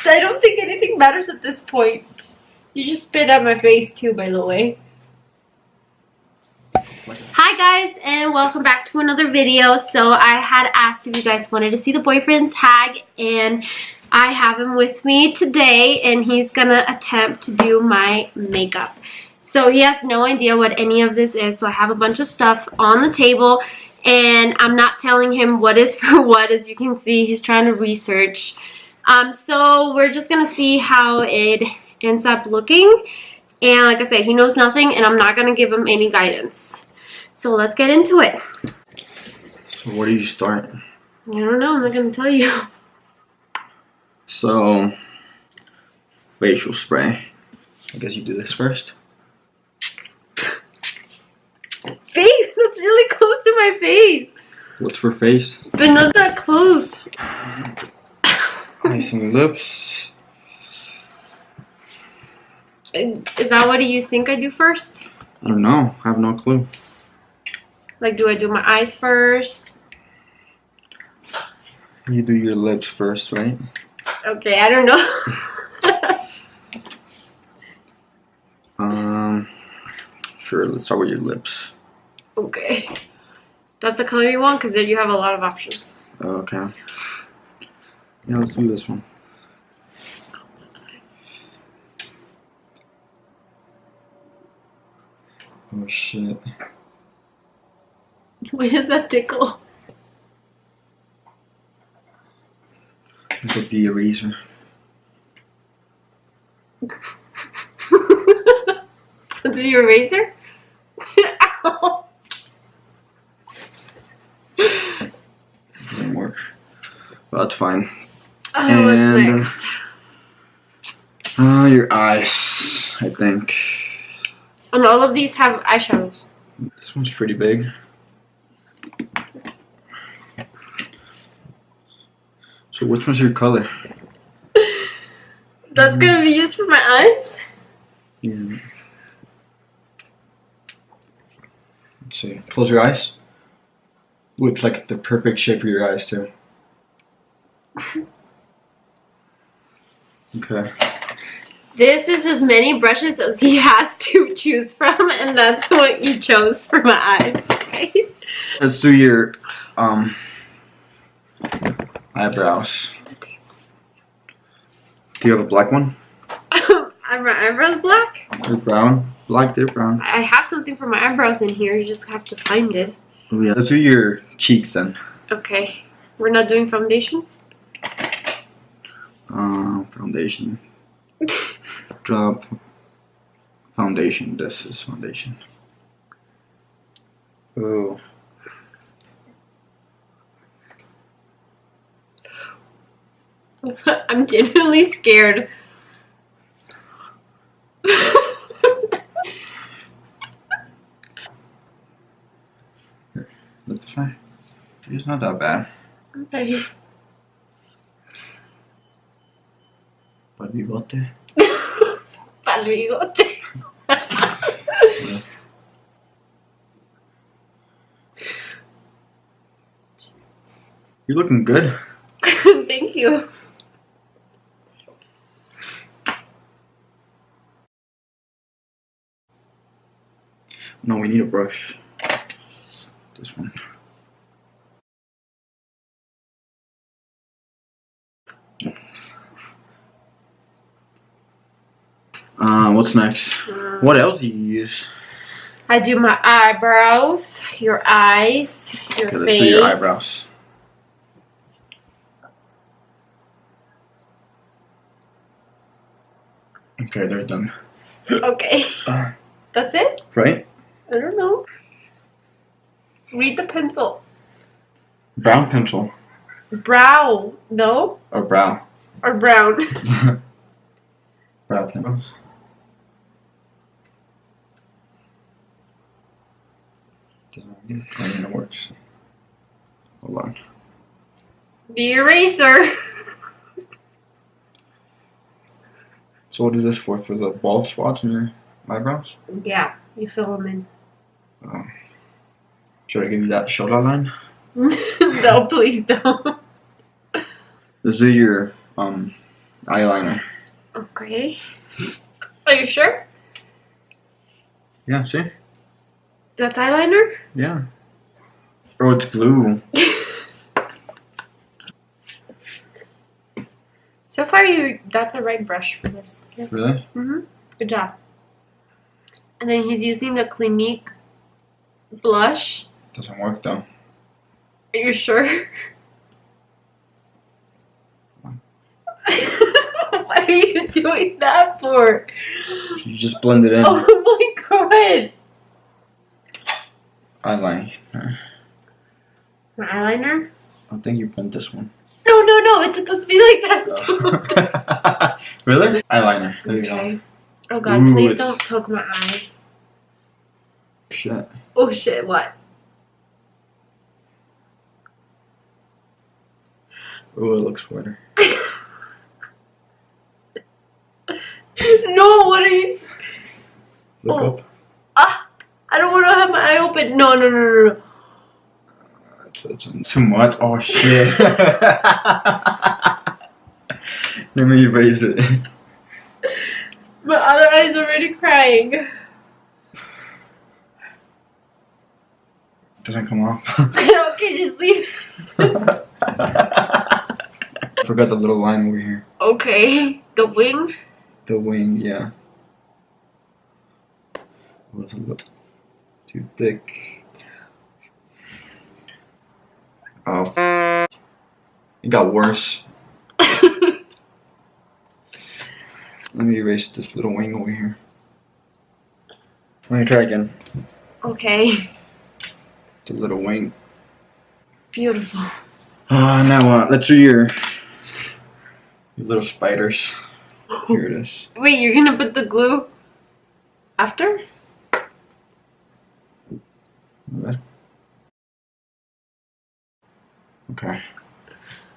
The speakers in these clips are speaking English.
I don't think anything matters at this point. You just spit at my face too, by the way. Hi guys, and welcome back to another video. So I had asked if you guys wanted to see the boyfriend tag, and I have him with me today, and he's gonna attempt to do my makeup. So he has no idea what any of this is, so I have a bunch of stuff on the table, and I'm not telling him what is for what. As you can see, he's trying to research. So we're just gonna see how it ends up looking. And like I said, he knows nothing, and I'm not gonna give him any guidance. So let's get into it. So where do you start? I don't know, I'm not gonna tell you. So, facial spray. I guess you do this first. Babe, that's really close to my face. What's for face? But not that close. Eyes and lips. Is that what you think I do first? I don't know. I have no clue. Like, do I do my eyes first? You do your lips first, right? Okay, I don't know. Sure, let's start with your lips. Okay. That's the color you want? Because then you have a lot of options. Okay. Yeah, let's do this one. Oh shit. Why does that tickle? Look at the eraser. What's your eraser? Ow. Didn't work. Well, that's fine. Oh, And what's next? Your eyes, I think. And all of these have eyeshadows. This one's pretty big. So which one's your color? That's gonna be used for my eyes? Yeah. Let's see. Close your eyes. Looks like the perfect shape for your eyes too. Okay. This is as many brushes as he has to choose from, and that's what you chose for my eyes. Okay? Let's do your eyebrows. Do you have a black one? Are my eyebrows black? They're brown. Black, they're brown. I have something for my eyebrows in here. You just have to find it. Oh, yeah. Let's do your cheeks then. Okay. We're not doing foundation? Foundation. Drop foundation. This is foundation. Oh. I'm genuinely scared. Let's try. It's not that bad. Okay. Pal bigote. Pal bigote. You're looking good. Thank you. No, we need a brush. This one. What's next? What else do you use? I do my eyebrows, your eyes, your Okay, let's face. do your eyebrows. Okay, they're done. Okay. That's it? Right? I don't know. Read the pencil. Brown pencil. Brow. No? Or brow. Or brown. Brow pencils. I mean, it works. Hold on. The eraser. So what is this for? For the bald spots in your eyebrows? Yeah, you fill them in. Should I give you that shoulder line? No, please don't. Let's do your eyeliner. Okay. Are you sure? Yeah, see? That's eyeliner? Yeah. Oh, it's glue. So far, that's a right brush for this. Yeah. Really? Good job. And then he's using the Clinique blush. Doesn't work though. Are you sure? What are you doing that for? You just blend it in. Oh my god! Eyeliner. My eyeliner? I think you blend this one. No, it's supposed to be like that. Really? Eyeliner. There you Okay. go. Oh god, Ooh, please it's- don't poke my eye. Shit. Oh shit, what? Oh, it looks wetter. No, what are you... Look Oh. up. Ah! I don't want to have my eye open. No. It's too much. Oh shit. Let me erase it. My other eye's already crying. Doesn't come off. Okay, just leave. Forgot the little line over here. Okay, the wing. The wing, yeah. Was a little too thick. Oh, it got worse. Let me erase this little wing over here. Let me try again. Okay, The little wing. beautiful. Now let's do your little spiders. Here it is. Wait, you're gonna put the glue after? Okay.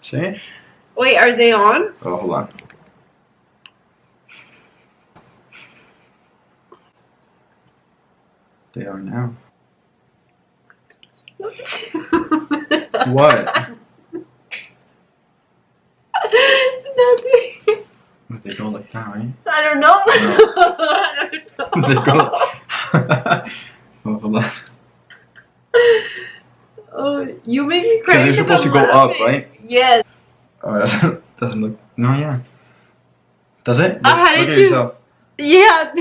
See? Wait, are they on? Oh, hold on. They are now. What? Nothing. Oh, they go like that, right? I don't know. I don't know. They go. Oh, hold on. Oh, you make me cry. They're 'cause supposed I'm to go up, laughing. right? Yes. Oh, that doesn't look. No, yeah. Does it? How Look did at you- yourself. Yeah.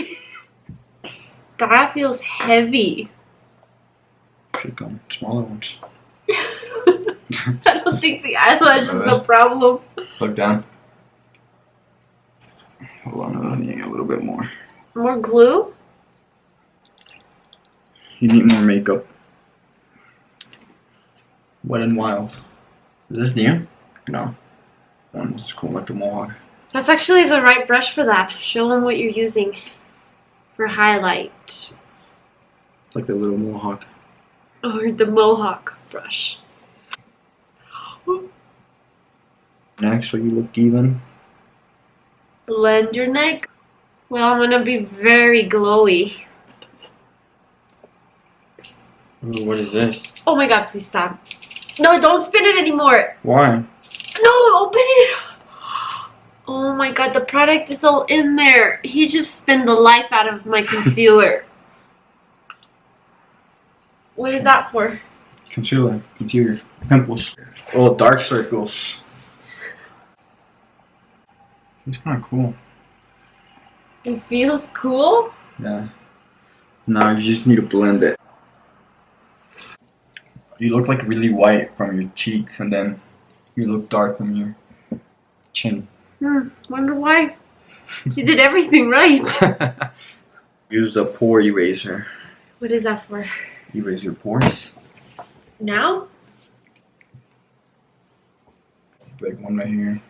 That feels heavy. Should come smaller ones. I don't think the eyelash is the problem. Look down. Hold on, I need a little bit more. More glue? You need more makeup. Wet n Wild. Is this new? No. That one's cool like the Mohawk. That's actually the right brush for that. Show them what you're using for highlight. It's like the little Mohawk. Or the Mohawk brush. Next, so you look even. Blend your neck. Well, I'm gonna be very glowy. Ooh, what is this? Oh my god, please stop. No, don't spin it anymore. Why? No, open it. Oh my god, the product is all in there. He just spun the life out of my concealer. What is that for? Concealer. Concealer. Pimples. Oh, dark circles. It's kind of cool. It feels cool. Yeah. Now you just need to blend it. You look like really white from your cheeks, and then you look dark from your chin. Wonder why. You did everything right. Use the pore eraser. What is that for? Erase your pores. Now? Big one right here.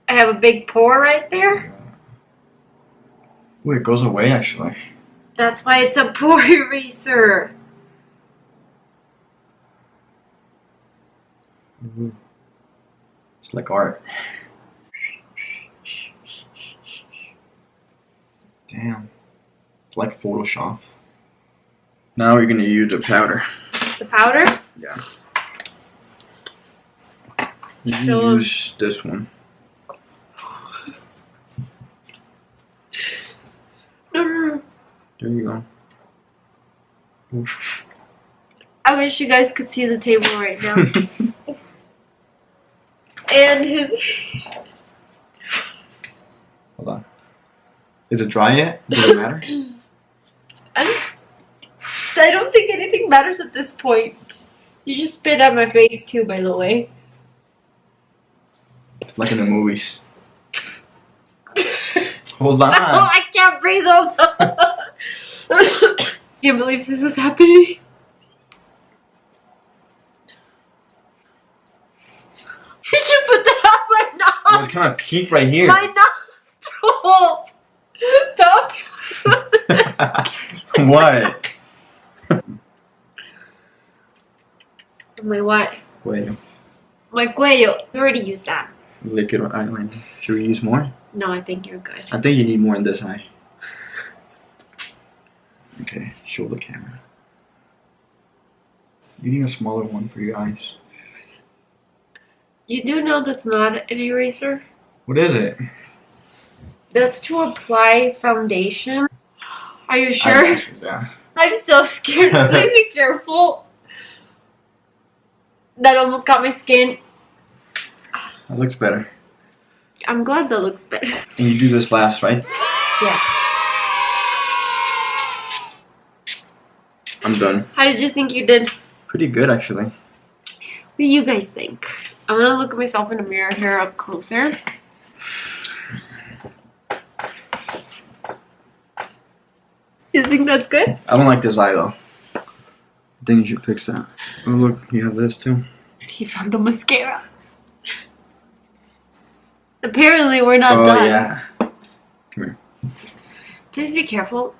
I have a big pore right there. Ooh, it goes away actually. That's why it's a pore eraser. Ooh. It's like art. Damn. It's like Photoshop. Now we're gonna use the powder. The powder? Yeah. You Show 'em. use this one. There you go. I wish you guys could see the table right now. And his... Hold on. Is it dry yet? Does it matter? I don't think anything matters at this point. You just spit at my face too, by the way. It's like in the movies. Hold on. Oh, I can't breathe. Can't believe this is happening. You should put that on my Well, nose. it's kind of peak right here. My nostrils. Don't. What? My what? Wait. My cuello. You already used that. Liquid eyeliner. Should we use more? No, I think you're good. I think you need more in this eye. Okay, show the camera. You need a smaller one for your eyes. You do know that's not an eraser? What is it? That's to apply foundation. Are you sure? Eyelashes, yeah. I'm so scared. Please be careful. That almost got my skin. That looks better. I'm glad that looks better. And you do this last, right? Yeah. I'm done. How did you think you did? Pretty good, actually. What do you guys think? I'm gonna look at myself in the mirror here up closer. You think that's good? I don't like this eye, though. I think you should fix that. Oh, look, you have this, too. He found a mascara. Apparently, we're not Oh, done. yeah. Come here. Please be careful.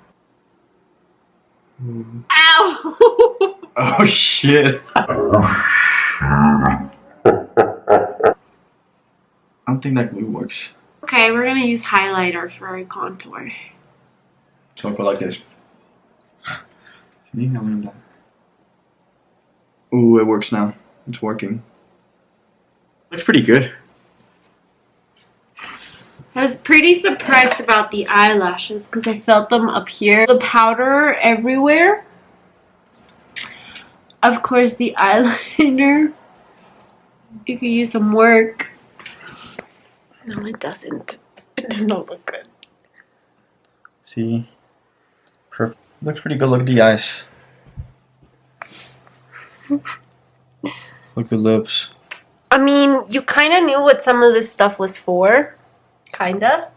Mm. Ow! Oh, shit. I don't think that glue works. Okay, we're gonna use highlighter for our contour. So I'll go like this. Ooh, it works now. It's working. Looks pretty good. I was pretty surprised about the eyelashes because I felt them up here. The powder everywhere. Of course, the eyeliner. You could use some work. No, it doesn't. It does not look good. See? Perfect. Looks pretty good. Look at the eyes. Look at the lips. I mean, you kind of knew what some of this stuff was for. Kinda.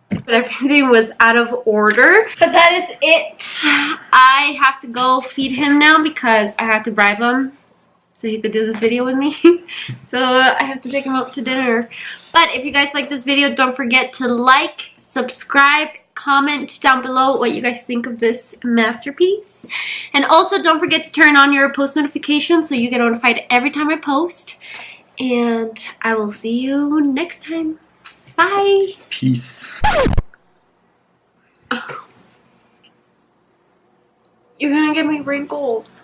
But everything was out of order. But that is it. I have to go feed him now because I have to bribe him so he could do this video with me. So I have to take him out to dinner. But if you guys like this video, don't forget to like, subscribe, comment down below what you guys think of this masterpiece. And also don't forget to turn on your post notifications so you get notified every time I post. And I will see you next time. Bye. Peace. You're gonna give me wrinkles.